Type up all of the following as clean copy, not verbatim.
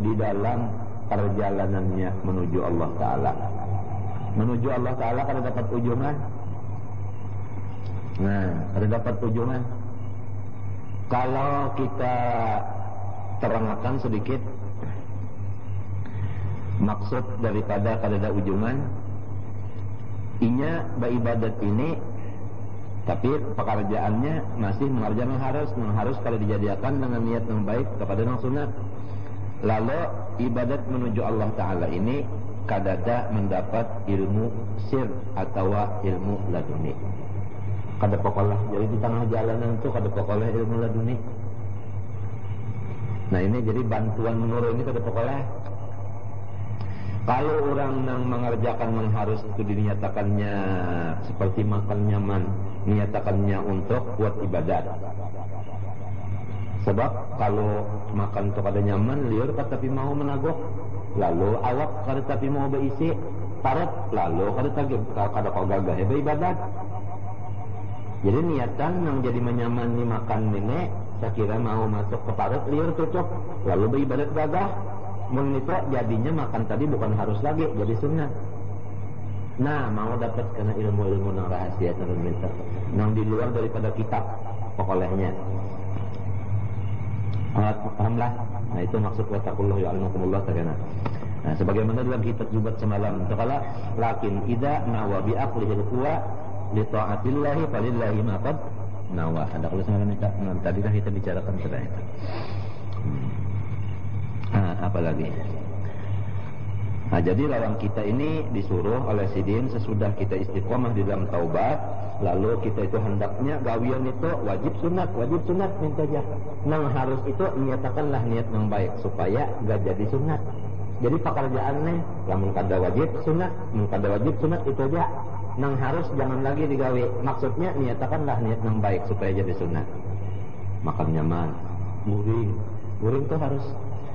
di dalam perjalanannya menuju Allah Ta'ala. Menuju Allah Ta'ala kada dapat ujungan. Nah, kada dapat ujungan. Kalau kita terangkan sedikit maksud daripada kada ada ujungan, inya beribadat ini, tapi pekerjaannya masih mengerjakan yang harus kalau dijadikan dengan niat yang baik kepada yang sunat. Lalu ibadat menuju Allah Ta'ala ini kadada mendapat ilmu sir atau ilmu laduni. Kada pokolah, jadi di tengah jalanan itu kada pokolah ilmu laduni. Nah ini jadi bantuan menurut ini kada pokolah. Kalau orang yang mengerjakan yang harus itu dinyatakannya seperti makan nyaman, dinyatakannya untuk buat ibadat. Sebab kalau makan itu kada nyaman, liur tapi mau menagok, lalu awak kada tapi mau berisi, parat lalu kada kau gagah ya beribadat. Jadi niatan yang jadi menyaman ni makan ini, saya kira mau masuk ke parat, liur tutup, lalu beribadat gagah. Menito jadinya makan tadi bukan harus lagi jadi sunnah. Nah mau dapat kena ilmu-ilmu yang rahasia terbentuk yang di luar daripada kitab pokoknya. Pahamlah. Nah itu maksud wattaqullah ya alimakumullah tagana. Nah sebagaimana dalam kitab Jubat semalam takala lakin idza nawa bi aqlihil quwa li ta'atillahi falillahi ma qad nawa. Ada kalau sebenarnya tadi dah kita bicarakan sudah itu. Apalagi. Nah, jadi lawan kita ini disuruh oleh Sidin sesudah kita istiqomah di dalam taubat, lalu kita itu hendaknya gawian itu wajib sunat minta aja. Nang harus itu menyatakanlah niat yang baik supaya gak jadi sunat. Jadi pekerjaannya lamun kada wajib sunat itu aja. Nang harus jangan lagi digawe. Maksudnya menyatakanlah niat yang baik supaya jadi sunat. Makan nyaman, guring itu harus.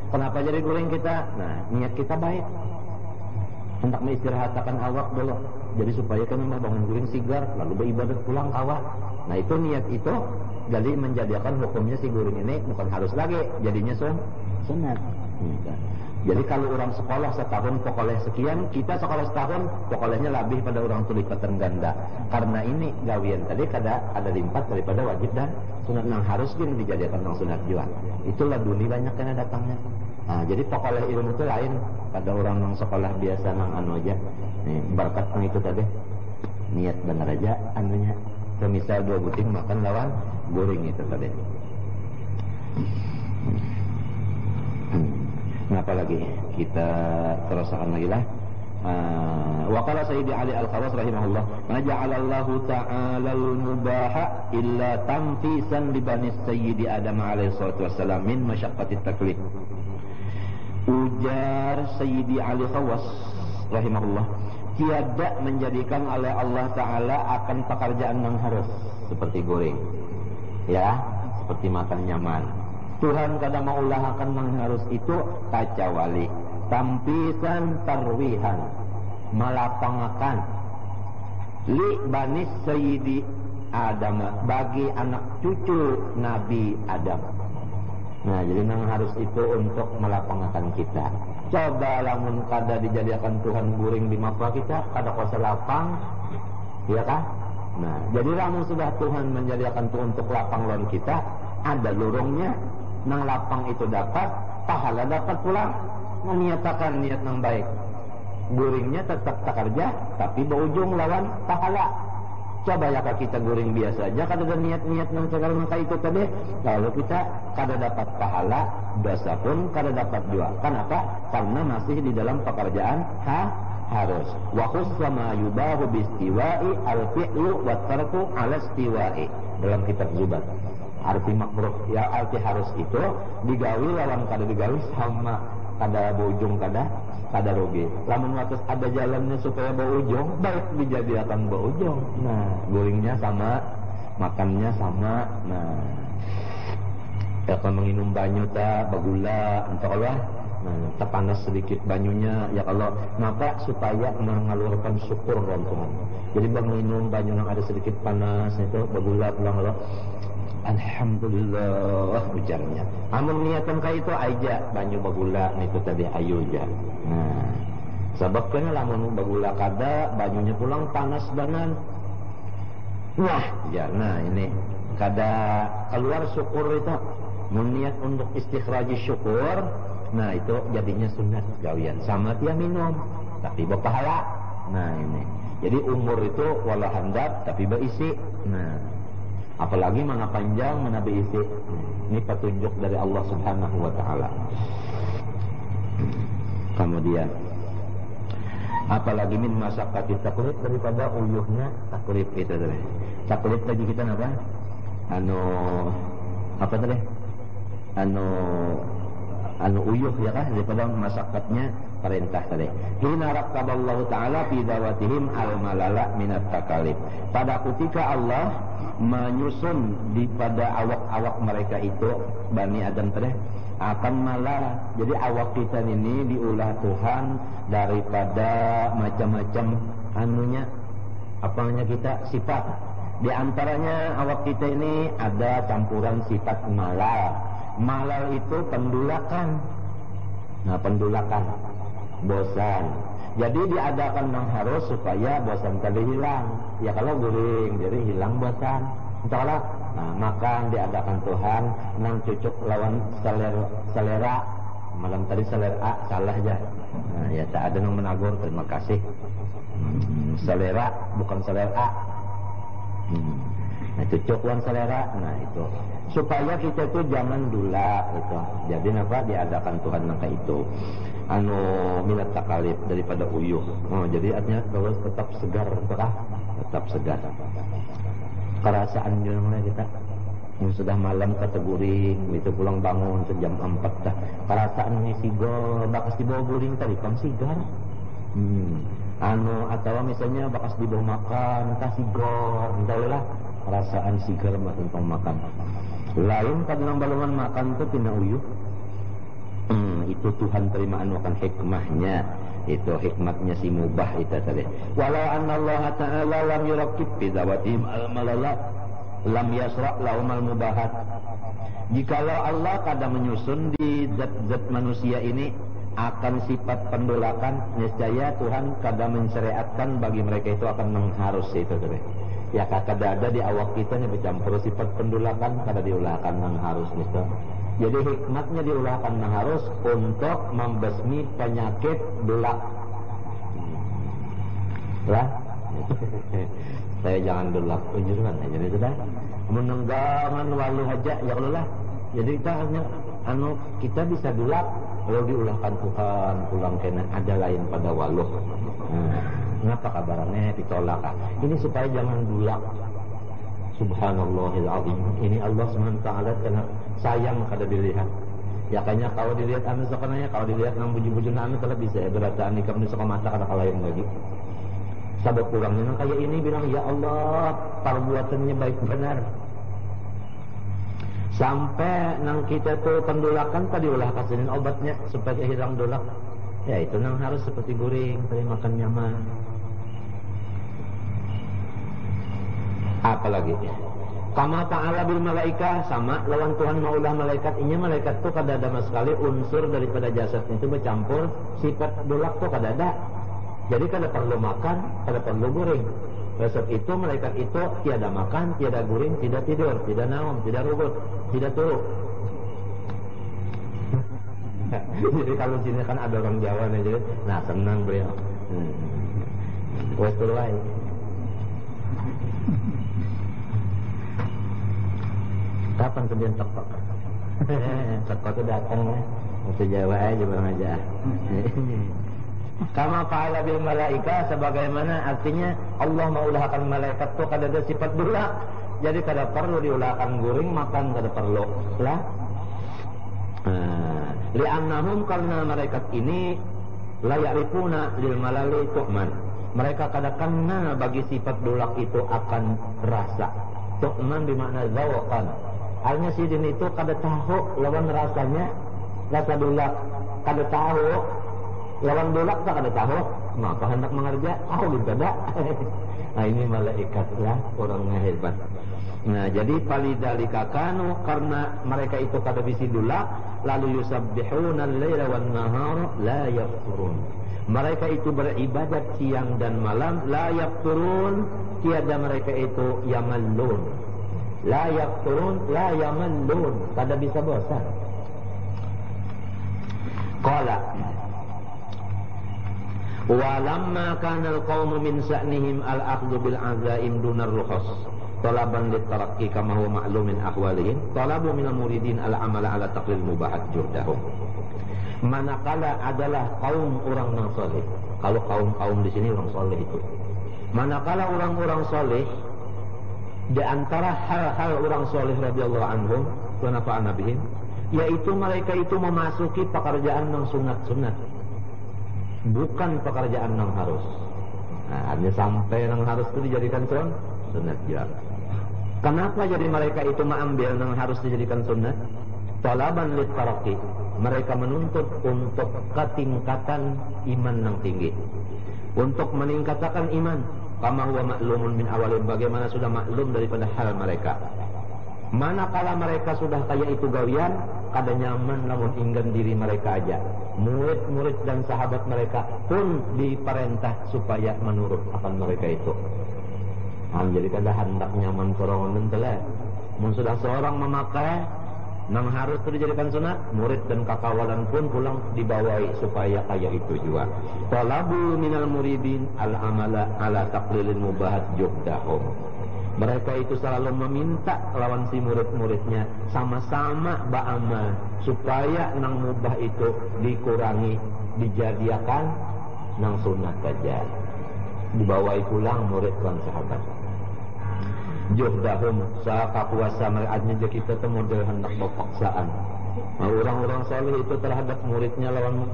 Kenapa jadi guring kita? Nah, niat kita baik. Hendak mengistirahatkan awak dulu. Jadi supaya kan bangun guring sigar, lalu beribadat pulang awak. Nah, itu niat itu jadi menjadikan hukumnya si guring ini bukan harus lagi, jadinya sunat. Jadi kalau orang sekolah setahun pokoknya sekian, kita sekolah setahun pokoknya lebih pada orang tu lipatan ganda. Karena ini gawian tadi ada lipat daripada wajib dan sunat yang harus gini dijadikan yang sunat juga. Itulah dunia banyak yang datangnya. Nah, jadi pokoknya ilmu itu lain pada orang yang sekolah biasa nang anu aja. Nih, berkat yang itu tadi niat benar aja anunya. Misal 2 buting makan lawan goreng itu tadi. Kenapa lagi? Kita teruskan lagi lah. Wa qala Sayyidi Ali Al-Khawas rahimahullah, "Ma ja'alallahu ta'ala al-mubaha illa tanfisan li bani Sayyidi Adam alaihi salatu wassalam min masyaqqati taklif." Ujar Sayyidi Ali Khawas rahimahullah, tiada menjadikan oleh Allah Ta'ala akan pekerjaan yang harus seperti goreng, ya, seperti makan nyaman. Tuhan kadang mengulahkan yang harus itu kacawali tampisan tarwihan malapangakan li bani Sayyidi Adam bagi anak cucu Nabi Adam. Nah jadi yang harus itu untuk melapangakan kita. Coba lamun kada dijadikan Tuhan guring di mapa kita kada kuasa lapang, iya kah? Nah jadi lamun sudah Tuhan menjadikan itu untuk lapang lawan kita, ada lorongnya. Nang lapang itu dapat, pahala dapat pulang. Menyatakan niat yang baik. Guringnya tetap tak kerja, tapi berujung lawan pahala. Coba ya kita guring biasa aja, kada ada niat-niat yang segala macam itu tadi, lalu kita kada dapat pahala, dosa pun kada dapat juga. Kenapa? Karena masih di dalam pekerjaan harus. Wa khussama yubahu bistiwa'i al-fi'lu wa tarku ala istiwa'i. Dalam kitab Zubat. Arti makruh ya arti harus itu digawi lawan kada digawi sama, kada berujung kada rugi. Lamun atas ada jalannya supaya berujung, baik dijadikan berujung. Nah, guringnya sama, makannya sama. Nah, kalau menginum banyu tak bagula entah Allah. Nah, terpanas sedikit banyunya ya kalau kenapa supaya mengalurkan syukur dalam Tuhan. Jadi menginum banyu yang ada sedikit panas itu bagula pulang Allah. alhamdulillah ujarnya. Amun niatan ka itu aja banyu bagula itu tadi ayu ja. Nah, sebabnya lamun bagula kada banyunya pulang panas banget. Wah, ya nah ini kada keluar syukur itu. Mun niat untuk istikhraj syukur, nah itu jadinya sunat gawian sama dia minum tapi berpahala. Nah ini. Jadi umur itu wala handap tapi berisi. Nah, apalagi mana panjang mana berisi. Ini petunjuk dari Allah Subhanahu wa taala. Kemudian apalagi min masyaqqati taklif daripada uyuhnya taklif itu tadi. Taklif tadi kita apa? Apa tadi? Uyuh ya kan daripada masyaqqatnya perintah tadi. Hina raqaballahu ta'ala fi dawatihim al-malala minat takalif. Pada ketika Allah menyusun di pada awak-awak mereka itu Bani Adam tadi akan malala. Jadi awak kita ini diulah Tuhan daripada macam-macam apanya kita sifat. Di antaranya awak kita ini ada campuran sifat malal. Malal itu pendulakan. Nah, pendulakan bosan. Jadi diadakan yang harus supaya bosan tadi hilang. Ya kalau guring, jadi hilang bosan. Entahlah. Nah, makan diadakan Tuhan, nang cucuk lawan selera. Malam tadi selera salah aja. Nah, ya tak ada yang menagur, terima kasih. Selera bukan selera. Nah, cucuk lawan selera. Nah, itu supaya kita itu jangan dulak gitu. Jadi apa diadakan Tuhan nangka itu minat takalif daripada uyuh. Jadi artinya kalau tetap segar tetap segar. Kerasaan mulai kita sudah malam kategori itu pulang bangun sejam 4 dah. Kerasaan ini sigar bakas dibawa guring tadi kan sigar. Atau misalnya bakas dibawa makan kasih gor entahlah perasaan sigar tentang makan. Lain kadang balungan makan itu tina uyuh. Itu Tuhan terimaan makan hikmahnya. Itu hikmatnya si mubah itu tadi. Walau anna Allah ta'ala lam yurakib fi zawatihim al-malala lam yasra' lahum al-mubahat. Jikalau Allah kada menyusun di zat-zat manusia ini akan sifat pendolakan, niscaya Tuhan kada mensyariatkan bagi mereka itu akan mengharus itu tadi. Ya kada ada di awak kita nih bercampur sifat pendulakan kada diulahkan mengharus gitu. Jadi hikmatnya diulahkan mengharus untuk membasmi penyakit dulak. Lah, saya jangan dulak unjuran aja jadi sudah. Menenggangan walu aja ya Allah lah. Jadi kita hanya kita bisa dulak kalau diulahkan Tuhan pulang kena ada lain pada waluh. Ngapa kabarannya ditolak? Ini supaya jangan dulak. Subhanallahil azim. Ini Allah SWT karena sayang kada dilihat. Ya kayaknya kalau dilihat sebenarnya kalau dilihat nang buju-buju kalau bisa ya berataan nikah suka mata kada kalayan lagi. Sabab kurangnya kayak ini bilang ya Allah perbuatannya baik benar. Sampai nang kita tuh pendulakan tadi ulah kasihin obatnya supaya hilang dulak. Ya itu nang harus seperti guring, tadi makan nyaman. Apalagi kama ta'ala bil malaika sama lawan Tuhan maulah malaikat. Inya malaikat tuh kada ada sama sekali unsur daripada jasad itu bercampur sifat dulak tuh kada ada. Jadi kada perlu makan, kada perlu guring. Sebab itu malaikat itu tiada makan, tiada guring, tidak tidur, tidak naum, tidak rugut, tidak turuk. Jadi kalau sini kan ada orang Jawa nih jadi, nah senang beliau. Wes tulai. Kapan kemudian tekok? Tekok itu datang ya. Bahasa Jawa aja bang aja. Kama fa'ala bil malaika sebagaimana artinya Allah mengulahkan malaikat tuh kada ada sifat dulak. Jadi kada perlu diulahkan guring makan kada perlu. Lah. Li'annahum karena malaikat ini la ya'rifuna lil malali tu'man. Mereka kada kenal bagi sifat dulak itu akan rasa. Tu'man bermakna zawqan. Hanya sidin itu kada tahu lawan rasanya rasa dulak kada tahu lawan dulak tak kada tahu maka hendak mengerja aku juga ada. Nah ini malaikat lah orangnya hebat. Nah, jadi falidalika kanu, karena mereka itu kada bisi dula, lalu yusabbihuna al-laila wan nahara la yafturun. Mereka itu beribadat siang dan malam, la yafturun, tiada mereka itu yamallun. La yafturun, la yamallun, kada bisa bosan. Qala walamma kana al-qawmu min sa'nihim al-akhdhu bil azaim dunar rukhas talaban litarakki kama huwa ma'lum min ahwalihim talabu minal muridin al-amala ala taqlil mubahat juhdahum. Manakala adalah kaum orang yang soleh, kalau kaum di sini orang soleh itu, manakala orang-orang soleh di antara hal-hal orang soleh radhiyallahu anhum wa nafa'ana bihim, yaitu mereka itu memasuki pekerjaan yang sunat-sunat, bukan pekerjaan yang harus. Nah, artinya sampai yang harus itu dijadikan sunat ya. Kenapa jadi mereka itu mengambil yang harus dijadikan sunat? Talaban litaraqi, mereka menuntut untuk ketingkatan iman yang tinggi, untuk meningkatkan iman. Kama huwa ma'lumun min awalin, bagaimana sudah maklum daripada hal mereka. Manakala mereka sudah kayak itu gawian, kada nyaman lamun inggan diri mereka aja. Murid-murid dan sahabat mereka pun diperintah supaya menurut akan mereka itu. Jadi kada hendak nyaman sorangan telah. Mun sudah seorang memakai nang harus itu dijadikan sunat, murid dan kakawalan pun pulang dibawai supaya kayak itu juga. Talabu minal muridin al-amala ala taqlilil mubahat juhdahum. Mereka itu selalu meminta lawan si murid-muridnya sama-sama ba'amal supaya nang mubah itu dikurangi, dijadikan nang sunat saja. Dibawai pulang murid dan sahabat. Juhdahum, saka kuasa mereka kita itu model hendak berpaksaan. Nah, orang-orang saleh itu terhadap muridnya lawan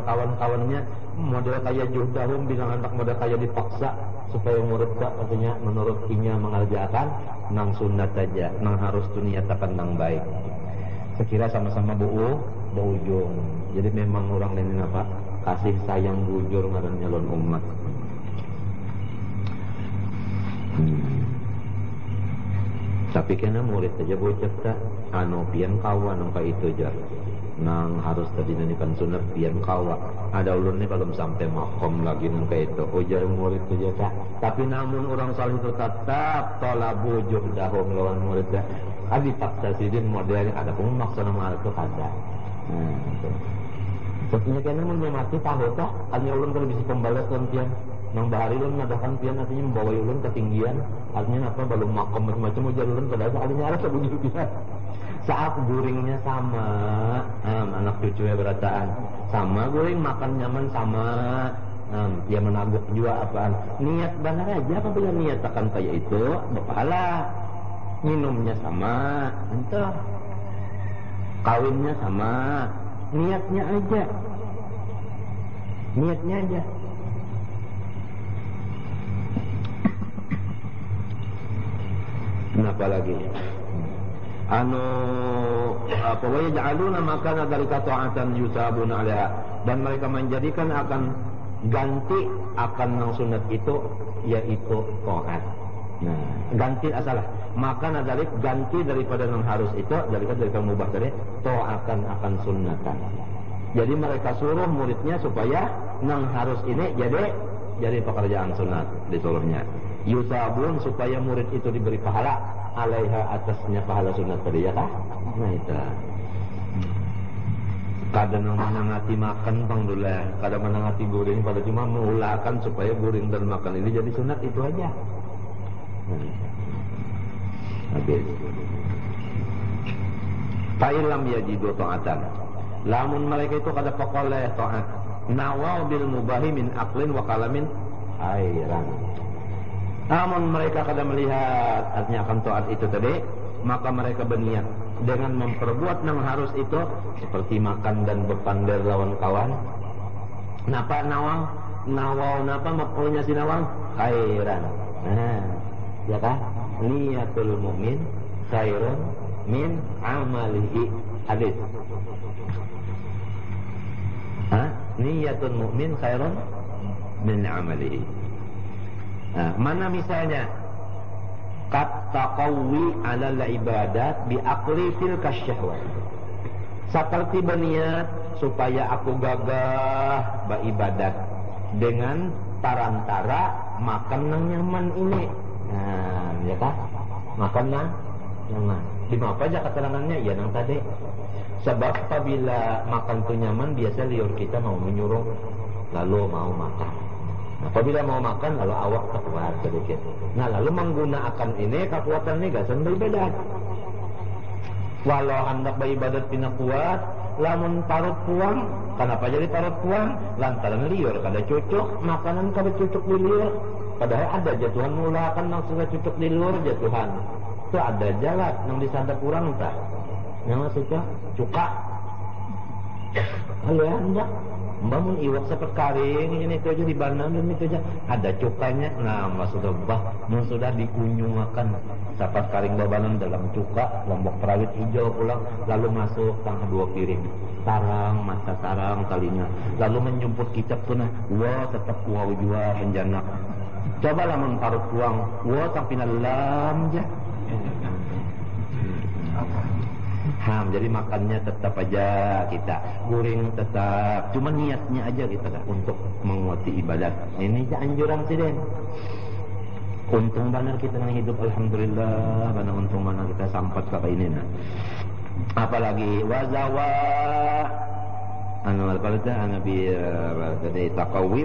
kawan-kawannya model kayak juhdahum, bilang hendak model kayak dipaksa supaya murid katanya menurut inya mengerjakan nang sunat saja, nang harus niatakan nang baik. Sekira sama-sama berujung. Jadi memang orang ini apa? Kasih sayang bujur ngarannya lawan umat. Tapi kena murid saja bocah tak pian kawan nang itu aja. Nang harus tadi nanikan sunat pian kawan. Ada ulun ni kalau sampai makom lagi nang itu. Ujar murid saja tak. Tapi namun orang salih itu tetap talabu juhdahum lawan murid dah. Abi paksa sidin modelnya ada pun maksa nama itu kada. Sebenarnya kena menyemati tahu tak. Hanya ulun kalau bisa pembalas dan pian. Nang bahari ulun ngadakan pian artinya membawa ulun ketinggian. Artinya apa belum makom macam-macam ujar ulun pada saatnya arah sebujur pian. Saat guringnya sama, anak cucunya berataan sama, guring makan nyaman sama, dia menabuk juga apaan. Niat benar aja apabila niat akan kayak itu berpahala. Minumnya sama, entah kawinnya sama, niatnya aja. Kenapa lagi? Pokoknya ja'aluna makana dzalika ta'atan yusabun 'alaiha, dan mereka menjadikan akan ganti akan nang sunat itu yaitu taat. Nah, ganti asalah. Maka dzalik ganti daripada nang harus itu daripada mubah tadi ta'atan akan sunnatan. Jadi mereka suruh muridnya supaya nang harus ini jadi pekerjaan sunat disuruhnya. Yusabun supaya murid itu diberi pahala alaiha atasnya pahala sunat tadi ya kah? Nah itu. Kadang menangati makan bang dulu, kadang menangati guring pada cuma mengulakan supaya guring dan makan ini jadi sunat itu aja. Habis. Fa'ilam yajidu ta'atan. Lamun mereka itu kada pakoleh ta'at. Nawaw bil mubahi min aqlin wa kalamin airan. Namun mereka kada melihat artinya akan taat itu tadi, maka mereka berniat dengan memperbuat yang harus itu seperti makan dan berpandar lawan kawan. Napa nawang? Nawang napa maf'ulnya si nawang? Khairan. Nah, ya kan? Niyatul mu'min khairun min amalihi. Hadis. Niyatul mu'min khairun min amalihi. Nah, mana misalnya at-taqawwi 'ala al-ibadat bi aqli tilka syahwat. Seperti berniat supaya aku gagah beribadat dengan perantara makan yang nyaman ini. Nah, ya kah? Makan yang nyaman. Di mana aja keterangannya? Ya yang tadi. Sebab apabila makan tu nyaman, biasa liur kita mau menyuruh, lalu mau makan. Nah, apabila mau makan, lalu awak terkuat sedikit. Nah, lalu menggunakan ini kekuatan ini gasan beribadat. Walau hendak beribadat pina kuat, lamun parut puang, kenapa jadi parut puang? Lantaran liur kada cocok, makanan kada cocok di liur. Padahal ada jatuhan mula kan maksudnya cocok di liur jatuhan. Itu ada jalan yang disadap kurang entah. Yang maksudnya cuka. Halo ya, enggak. Bangun iwak seperti karing ini itu aja di bandang dan itu aja ada cukanya. Nah, maksudnya sudah dikunyung makan sapat karing babanan dalam cuka, lombok perawit hijau pulang, lalu masuk tangga 2 piring. Tarang, masa tarang kalinya. Lalu menjemput kitab punah, wah tetap kuau jua menjanak. Coba lah memparut uang, wah tapi nalam aja. Jadi makannya tetap aja kita, goreng tetap, cuma niatnya aja kita untuk menguati ibadat. Ini anjuran sih Den. Untung benar kita yang hidup, alhamdulillah, benar untung mana kita sampai ke ini nah. Apalagi wazawa Nabi taqawi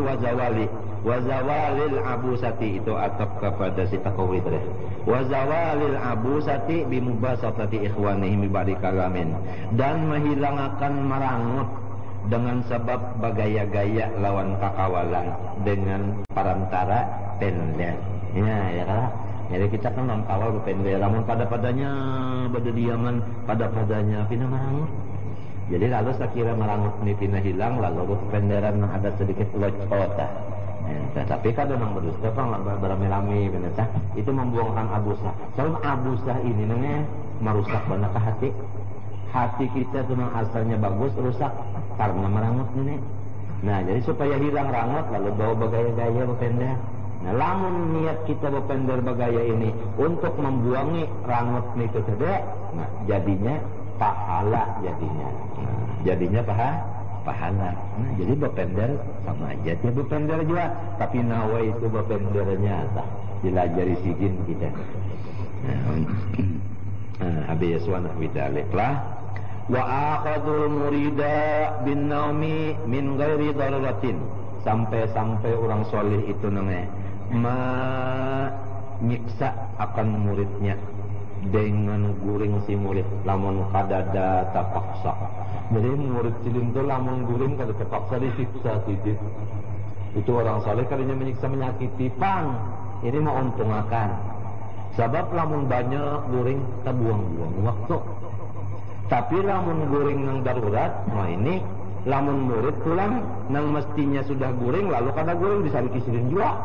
wazawalil abusati, itu atap kepada si taqawi tadi. Wazawalil abusati bimubasatati ikhwanihi ba'di kalamin, dan menghilangkan marangut dengan sebab bagaya-gaya lawan kakawalan dengan perantara pendek. Ya kan? Jadi kita kan lampawal pendek, namun pada-padanya berdediaman, pada-padanya pina marangut. Jadi lalu sekira marangut ini pina hilang, lalu penderan ada sedikit locot. Tapi kadang orang berdusta kan beramai-ramai benar, itu membuangkan abusah. Soalnya abusah ini namanya merusak banyak hati. Hati kita tuh asalnya bagus, rusak karena merangut ini. Nah, jadi supaya hilang rangut, lalu bawa bagaya-gaya berpender. Nah, lamun niat kita berpender bagaya ini untuk membuangi rangut itu tidak, nah jadinya pahala jadinya. Nah, jadinya pahala. Nah, jadi berpender sama aja. Dia berpender juga, tapi nawa itu berpendernya tak dilajari sidin kita. Habis suana bidaliklah. Wa akhadul murida bin naumi min ghairi daruratin, sampai orang soleh itu namanya menyiksa akan muridnya dengan guring si murid lamun kadada terpaksa. Jadi murid cilim itu lamun guring kada terpaksa disiksa titik. Itu orang soleh kalinya menyiksa menyakiti pang. Ini mau untung akan. Sebab lamun banyak guring terbuang-buang waktu. Tapi lamun guring nang darurat, nah ini lamun murid pulang nang mestinya sudah guring lalu kada guring disarikisirin juga.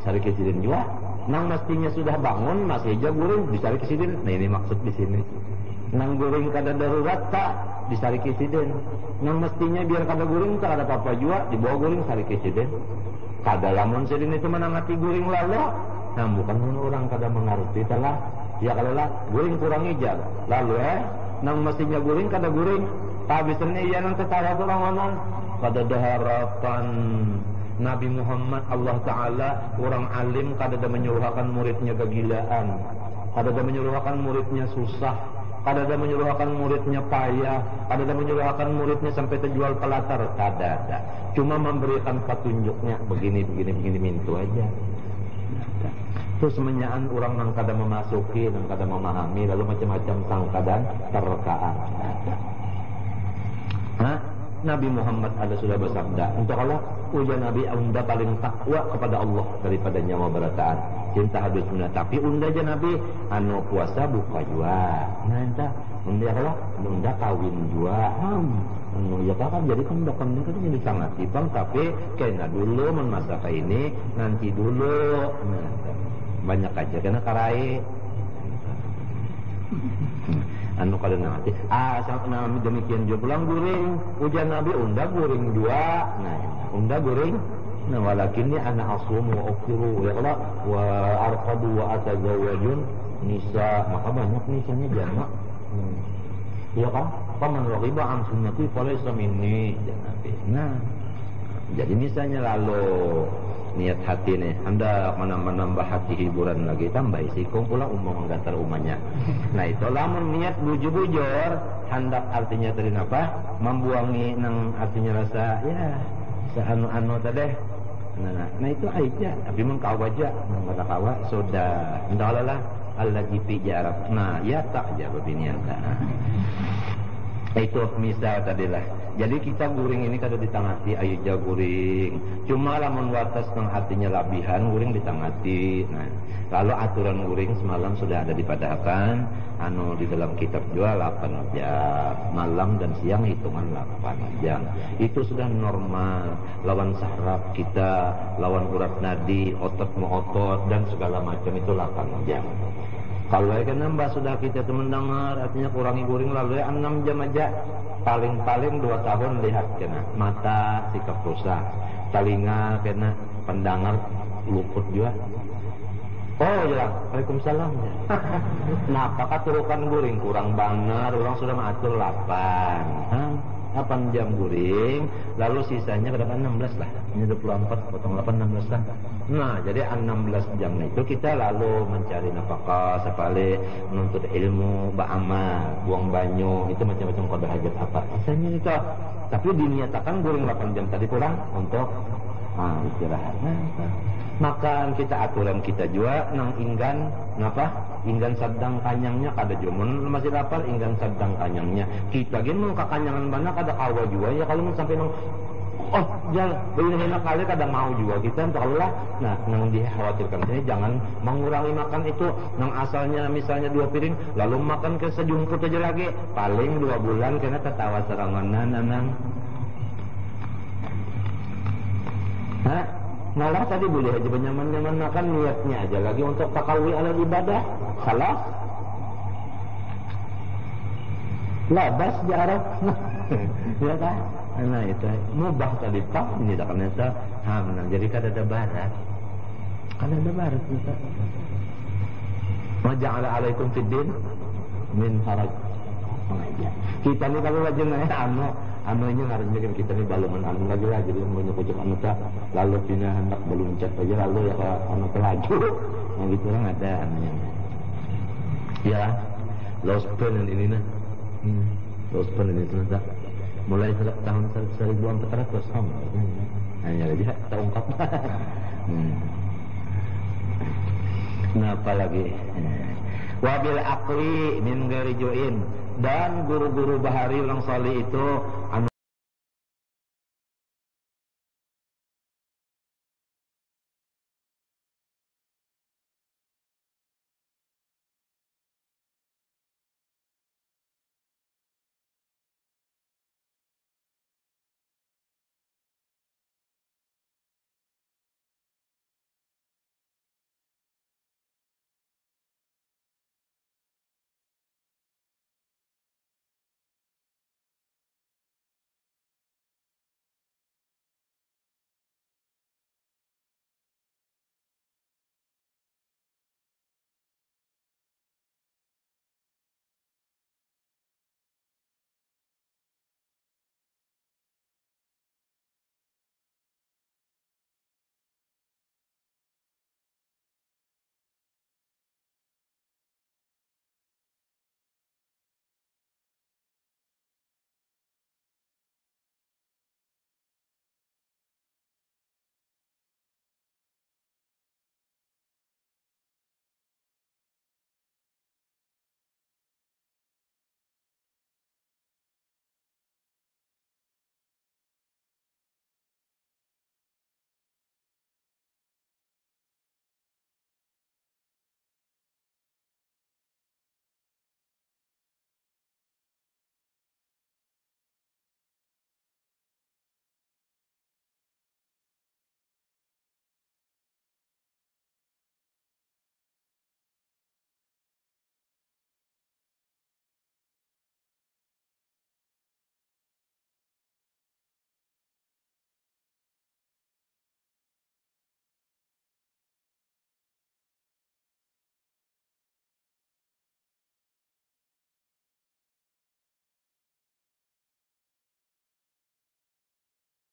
Sarikisirin juga. Nang mestinya sudah bangun masih aja guring disarikisirin. Nah ini maksud di sini. Nang guring kada darurat tak disarikisirin. Nang mestinya biar kada guring tak ada apa-apa juga dibawa guring sarikisirin. Kada lamun sedin itu menangati guring lalu. Nah bukan orang kada mengerti telah. Ya kalau lah guring kurang ijab. Lalu nang mestinya guring kada guring. Habisnya iya nang tetara tulanganan. Kada ada harapan Nabi Muhammad Allah Ta'ala orang alim kada ada menyuruhkan muridnya kegilaan, kada ada menyuruhkan muridnya susah, kada ada menyuruhkan muridnya payah, kada ada menyuruhkan muridnya sampai terjual pelatar, kada ada. Cuma memberikan petunjuknya begini mintu aja. Terus menyaan orang nang kada memasuki, nang kada memahami, lalu macam-macam sangka dan terkaan. Nabi Muhammad ada sudah bersabda, untuk Allah ujian Nabi unda paling takwa kepada Allah daripada nyawa berataan. Cinta habis unda, tapi unda aja Nabi anu puasa buka jua. Nah entah unda Allah unda kawin jua. Anu ya kan jadi kan jadi sangat tipang, tapi kena dulu masa ini nanti dulu. Nah, banyak aja kena karai. Anu kada nanti sama demikian juga pulang guring ujian Nabi unda guring dua. Nah unda guring nah walakinni ana asumu wa ufiru ya Allah wa arqadu wa atazawwajun nisa, maka banyak nisanya jamak. Iya kan? Paman raghiba an sunnati falaysa minni. Nah, jadi misalnya lalu niat hati nih, Anda menambah hati hiburan lagi, tambah isi kumpulah umum menggantar umanya. Nah itu lamun niat bujur-bujur, hendak artinya tadi apa? Membuangi nang artinya rasa ya seanu-anu tadi. Nah itu aja, tapi mengkau aja, kata kawa sudah, ndalalah Allah jipi jarak. Nah ya tak aja begini nah. Itu misal tadilah. Jadi kita guring ini kada ditangati ayo jah guring. Cuma lamun watas nang artinya labihan guring ditangati. Nah, lalu aturan guring semalam sudah ada dipadahkan di dalam kitab juga 8 jam. Malam dan siang hitungan 8 jam. Itu sudah normal. Lawan saraf kita, lawan urat nadi, otot otot dan segala macam itu 8 jam. Kalau kan nambah sudah kita mendengar artinya kurangi guring lalu 6 jam aja. Paling-paling 2 tahun lihat kena mata sikap rusak, telinga kena pendengar luput juga. Oh ya, Waalaikumsalam. Nah, apakah turukan guring kurang benar, orang sudah mengatur 8 jam guring, lalu sisanya kedapat 16 lah. Ini 24 potong 8 16 lah. Nah, jadi 16 jam itu kita lalu mencari nafkah, sepale menuntut ilmu, beramal, buang banyu, itu macam-macam qada hajat apa. Sisanya itu. Tapi diniatakan guring 8 jam tadi kurang untuk istirahat. Maka kita aturan kita juga nang inggan ngapa? Inggan sadang kanyangnya kada jumun masih lapar inggan sadang kanyangnya. Kita gini mau kakanyangan banyak kada kawa juga ya kalau sampai nang jalan begini enak kali kada mau juga kita entahlah. Nah, nang dikhawatirkan ini jangan mengurangi makan itu nang asalnya misalnya 2 piring lalu makan ke sejumput aja lagi paling 2 bulan kena tertawa seranganan anang. Malah tadi boleh aja nyaman-nyaman makan niatnya aja lagi untuk takawi ala ibadah. Salah. Labas jarak. Ya kan? Nah itu mubah tadi tak ini tak ternyata menang. Jadi kan ada barat. Kan ada barat kita. Ma ja'ala alaikum fid din min haraj. Kita ni kalau lagi naik anunya harus mikir kita ni balungan anu lagi jadi banyak kocok anu tak lalu pindah hendak meluncat aja lalu ya kalau anu pelaju yang gitu orang ada anunya ya lost pen ini nah lost pen ini tak mulai tahun 1400 sama hanya aja terungkap nah apalagi wabil aqli min ghairi ju'in dan guru-guru bahari ulang salih itu anu